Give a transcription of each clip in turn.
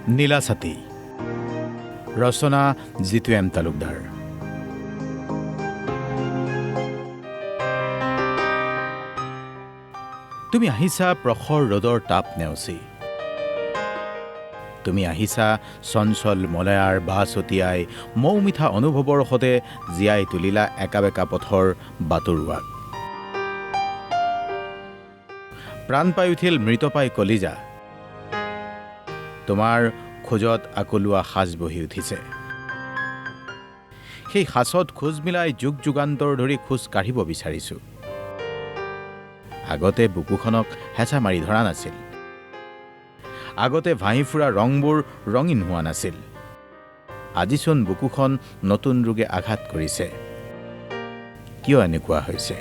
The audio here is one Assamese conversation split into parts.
নীলাছাতি ৰচনা জিতু এম তালুকদাৰ। তুমি আহিছা প্ৰখৰ ৰ'দৰ তাপ নেওচি, তুমি আহিছা চঞ্চল মলয়াৰ বাহ ছটিয়াই মৌ মিঠা অনুভৱৰ সতে জীয়াই তুলিলা একাবেকা পথৰ বাটৰুৱাক। প্ৰাণ পাই উঠিল মৃতপাই কলিজা, তোমাৰ খোজত আকলোৱা সাজ বহি উঠিছে। সেই সাজত খোজ মিলাই যুগ যুগান্তৰ ধৰি খোজ কাঢ়িব বিচাৰিছোঁ। আগতে বুকুখনক হেঁচা মাৰি ধৰা নাছিল, আগতে ভাঁহি ফুৰা ৰংবোৰ ৰঙীন হোৱা নাছিল। আজিচোন বুকুখন নতুন ৰোগে আঘাত কৰিছে। কিয় এনেকুৱা হৈছে?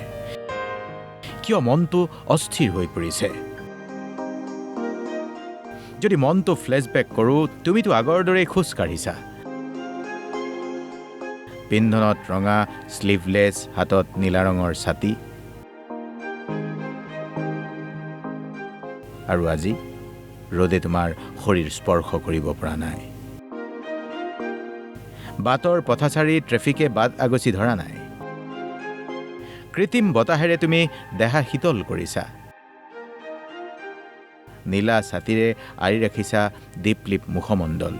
কিয় মনটো অস্থিৰ হৈ পৰিছে? যদি মনটো ফ্লেশ্ববেক কৰোঁ, তুমিতো আগৰ দৰেই খোজ কাঢ়িছা। পিন্ধনত ৰঙা শ্লিভলেছ, হাতত নীলা ৰঙৰ ছাতি। আৰু আজি ৰ'দে তোমাৰ শৰীৰ স্পৰ্শ কৰিব পৰা নাই। বাটৰ পথাচাৰী ট্ৰেফিকে বাট আগচি ধৰা নাই। কৃত্ৰিম বতাহেৰে তুমি দেহা শীতল কৰিছা। নীলা ছাতিৰে আঁৰি ৰাখিছা দীপলিপ মুখমণ্ডল।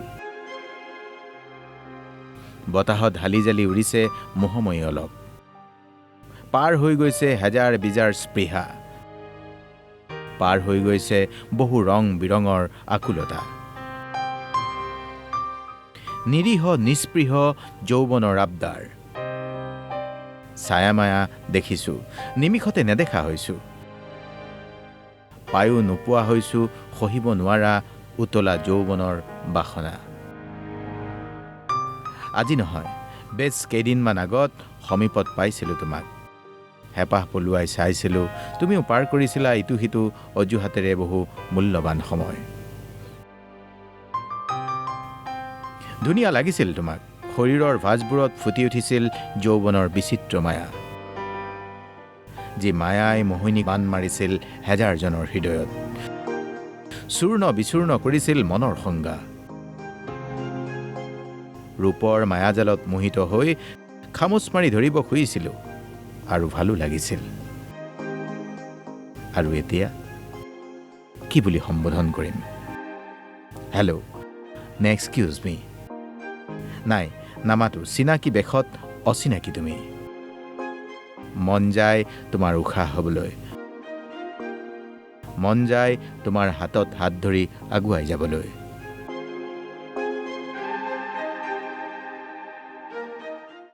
বতাহত হালি জালি উৰিছে মোহময়ী অলপ। পাৰ হৈ গৈছে হেজাৰ বিজাৰ স্পৃহা, পাৰ হৈ গৈছে বহু ৰং বিৰঙৰ আকুলতা। নিৰীহ নিস্পৃহ যৌৱনৰ আবদাৰ। ছায়ামায়া দেখিছোঁ, নিমিষতে নেদেখা হৈছোঁ। পায়ো নোপোৱা হৈছোঁ সহিব নোৱাৰা উতলা যৌৱনৰ বাসনা। আজি নহয়, বেছ কেইদিনমান আগত সমীপত পাইছিলোঁ তোমাক। হেঁপাহ পলুৱাই চাইছিলোঁ, তুমিও পাৰ কৰিছিলা ইটো সিটো অজুহাতেৰে বহু মূল্যৱান সময়। ধুনীয়া লাগিছিল তোমাক। শৰীৰৰ ভাঁজবোৰত ফুটি উঠিছিল যৌৱনৰ বিচিত্ৰ মায়া, যি মায়াই মোহিনী বান মাৰিছিল হেজাৰজনৰ হৃদয়ত, চূৰ্ণ বিচূৰ্ণ কৰিছিল মনৰ সংজ্ঞা। ৰূপৰ মায়াজালত মোহিত হৈ খামোচ মাৰি ধৰিব খুজিছিলোঁ, আৰু ভালো লাগিছিল। আৰু এতিয়া কি বুলি সম্বোধন কৰিম? হেল্ল' নে এক্সকিউজ মি? নাই, নামাতো। চিনাকি বেশত অচিনাকি তুমি। মন যায় তোমাৰ উশাহ হ'বলৈ, মন যায় তোমাৰ হাতত হাত ধৰি আগুৱাই যাবলৈ।